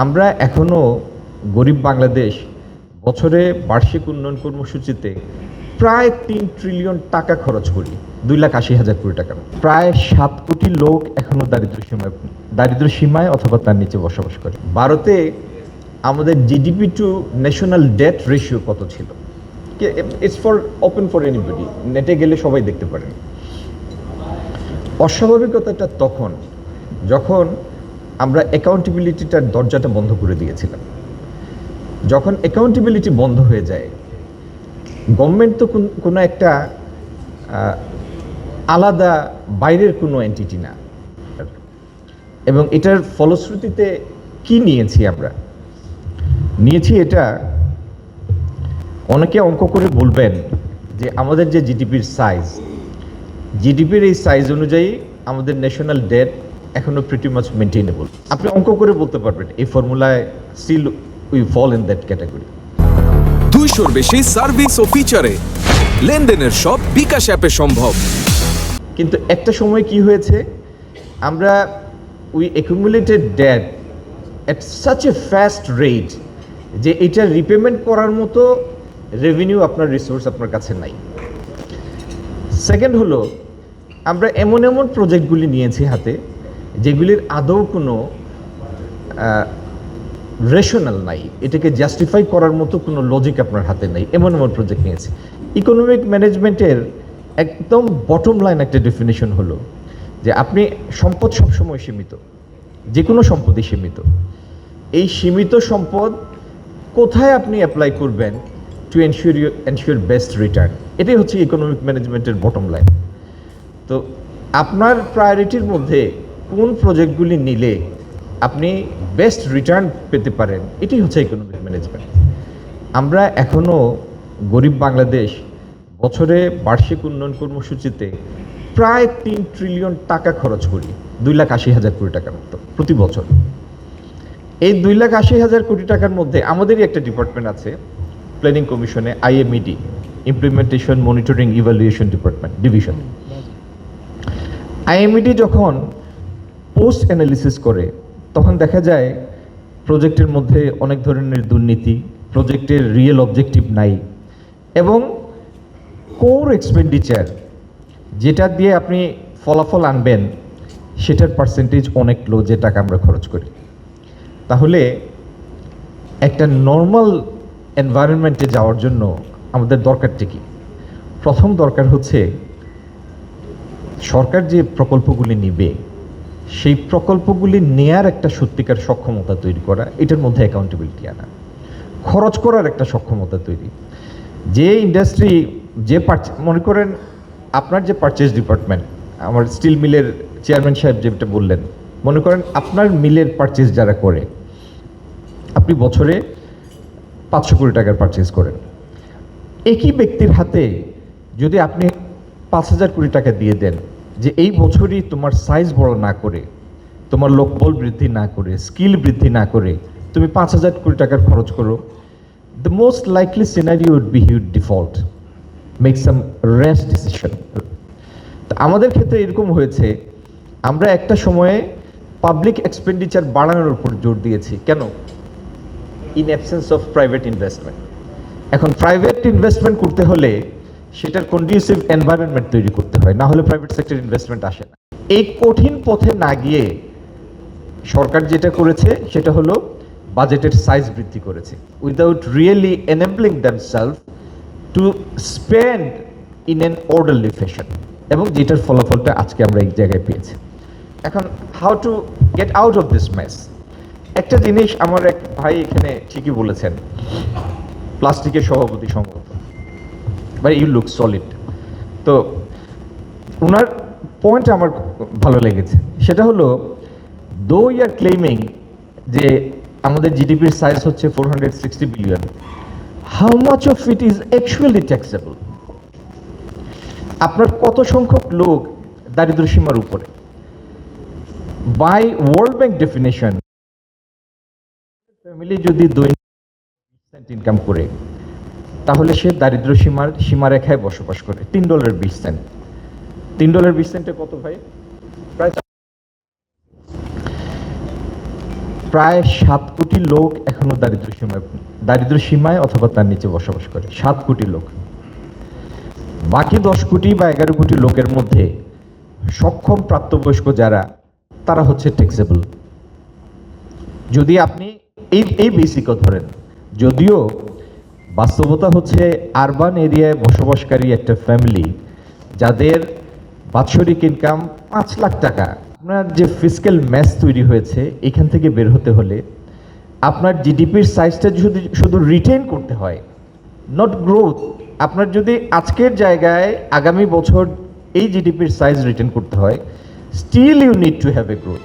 আমরা এখনো গরিব বাংলাদেশ বছরে বার্ষিক উন্নয়ন কর্মসূচিতে প্রায় ৩ ট্রিলিয়ন টাকা খরচ করি, 2,80,000 কোটি টাকা। প্রায় 7 কোটি লোক এখনো দারিদ্র সীমায় অথবা তার নিচে বসবাস করে। ভারতে আমাদের GDP to national debt ratio কত ছিল? ইটস ওপেন ফর এনিবডি, নেটে গেলে সবাই দেখতে পারেন। অস্বাভাবিকতাটা তখন যখন আমরা অ্যাকাউন্টেবিলিটিটার দরজাটা বন্ধ করে দিয়েছিলাম। যখন অ্যাকাউন্টেবিলিটি বন্ধ হয়ে যায়, গভর্নমেন্ট তো কোনো একটা আলাদা বাইরের কোনো এন্টিটি না, এবং এটার ফলশ্রুতিতে কি নিয়েছি আমরা? নিয়েছি এটা, অনেকে অঙ্ক করে বলবেন যে আমাদের যে জিডিপির সাইজ, জিডিপির এই সাইজ অনুযায়ী আমাদের ন্যাশনাল ডেট এখনো প্রিটি মাচ মেনটেনেবল। আপনি অঙ্ক করে বলতে পারবেন এই ফর্মুলায় still we fall in that category. 200-র বেশি সার্ভিস ও ফিচারে লেনদেনের সব বিকাশ অ্যাপে সম্ভব। কিন্তু একটা সময় কি হয়েছে, আমরা we accumulated debt at such a fast rate যে এটা রিপেমেন্ট করার মতো রেভিনিউ আপনার রিসোর্স আপনার কাছে নাই। সেকেন্ড হলো, আমরা এমন এমন প্রজেক্টগুলি নিয়েছি হাতে যেগুলির আদৌ কোনো রেশনাল নাই, এটাকে জাস্টিফাই করার মতো কোনো লজিক আপনার হাতে নেই, এমন এমন প্রজেক্ট নিয়েছি। ইকোনমিক ম্যানেজমেন্টের একদম বটম লাইন একটা ডেফিনেশন হলো যে আপনি সম্পদ সবসময় সীমিত, যে কোনো সম্পদই সীমিত। এই সীমিত সম্পদ কোথায় আপনি অ্যাপ্লাই করবেন টু এনশিওর বেস্ট রিটার্ন, এটাই হচ্ছে ইকোনমিক ম্যানেজমেন্টের বটম লাইন। তো আপনার প্রায়োরিটির মধ্যে কোন প্রজেক্টগুলি নিলে আপনি বেস্ট রিটার্ন পেতে পারেন, এটাই হচ্ছে ইকোনমিক ম্যানেজমেন্ট। আমরা এখনও গরিব বাংলাদেশ বছরে বার্ষিক উন্নয়ন কর্মসূচিতে প্রায় ৩ ট্রিলিয়ন টাকা খরচ করি, 2,80,000 কোটি টাকার মতো প্রতি বছর। এই 2,80,000 কোটি টাকার মধ্যে আমাদেরই একটা ডিপার্টমেন্ট আছে প্ল্যানিং কমিশনে, IMED, implementation monitoring evaluation division. IMED যখন পোস্ট অ্যানালিসিস করে তখন দেখা যায় প্রজেক্টের মধ্যে অনেক ধরনের দুর্নীতি, প্রজেক্টের রিয়েল অবজেক্টিভ নাই, এবং কোর এক্সপেন্ডিচার যেটা দিয়ে আপনি ফলাফল আনবেন সেটার পার্সেন্টেজ অনেক লো যে টাকা আমরা খরচ করি। তাহলে একটা নর্মাল এনভায়রনমেন্টে যাওয়ার জন্য আমাদের দরকারটা কি? প্রথম দরকার হচ্ছে সরকার যে প্রকল্পগুলি নিবে সেই প্রকল্পগুলি নেয়ার একটা সত্যিকার সক্ষমতা তৈরি করা, এটার মধ্যে অ্যাকাউন্টেবিলিটি আনা, খরচ করার একটা সক্ষমতা তৈরি। যে ইন্ডাস্ট্রি যে মনে করেন আপনার যে পারচেজ ডিপার্টমেন্ট, আমার স্টিল মিলের চেয়ারম্যান সাহেব যেটা বললেন, মনে করেন আপনার মিলের পারচেজ যারা করে, আপনি বছরে 500 কোটি টাকার পারচেজ করেন। একই ব্যক্তির হাতে যদি আপনি 5,000 কোটি টাকা দিয়ে দেন যে এই বছরই তোমার সাইজ বড় না করে, তোমার লোকবল বৃদ্ধি না করে, স্কিল বৃদ্ধি না করে তুমি 5,000 কোটি টাকার খরচ করো, the most likely scenario would be you default, make some rash decision. আমাদের ক্ষেত্রে এরকম হয়েছে, আমরা একটা সময়ে পাবলিক এক্সপেন্ডিচার বাড়ানোর উপর জোর দিয়েছি। কেন? In absence of private investment. এখন প্রাইভেট ইনভেস্টমেন্ট করতে হলে সেটার কন্ডিউসিভ এনভায়রনমেন্ট তৈরি করতে হয়, না হলে প্রাইভেট সেক্টর ইনভেস্টমেন্ট আসে না। এই কঠিন পথে না গিয়ে সরকার যেটা করেছে সেটা হলো বাজেটের সাইজ বৃদ্ধি করেছে, without really enabling themselves to spend in an orderly fashion, এবং যেটার ফলাফলটা আজকে আমরা এই জায়গায় পেয়েছি। এখন how to get out of this mess? একটা জিনিস আমার এক ভাই এখানে ঠিকই বলেছেন, প্লাস্টিকের সভাপতি সম্ভবত, বাট ইউ লুক সলিড। তো ওনার পয়েন্ট আমার ভালো লেগেছে, সেটা হলো দো ইউ আর ক্লেমিং যে আমাদের জিডিপির সাইজ হচ্ছে 460 billion, how much of it is actually taxable? আপনার কত সংখ্যক লোক দারিদ্র সীমার উপরে? By world bank definition, family যদি দৈনিক ইনকাম করে তাহলে সে দারিদ্র সীমারেখায় বসবাস করে। $3.20। $3.20 কত ভাই? প্রায় প্রায় 7 কোটি লোক এখনো দারিদ্র সীমায় অথবা তার নিচে বসবাস করে, 7 কোটি লোক। বাকি 10 কোটি বা 11 কোটি লোকের মধ্যে সক্ষম প্রাপ্তবয়স্ক যারা, তারা হচ্ছে ট্যাক্সেবল। যদি আপনি এই বেসিকও ধরেন, যদিও বাস্তবতা হচ্ছে আরবান এরিয়ায় বসবাসকারী একটা ফ্যামিলি যাদের বাৎসরিক ইনকাম 5 লাখ টাকা, আপনার যে ফিসক্যাল ম্যাস তৈরি হয়েছে এখান থেকে বের হতে হলে আপনার জিডিপির সাইজটা যদি শুধু রিটেইন করতে হয়, নট গ্রোথ, আপনার যদি আজকের জায়গায় আগামী বছর এই জিডিপির সাইজ রিটেইন করতে হয়, still you need to have a growth.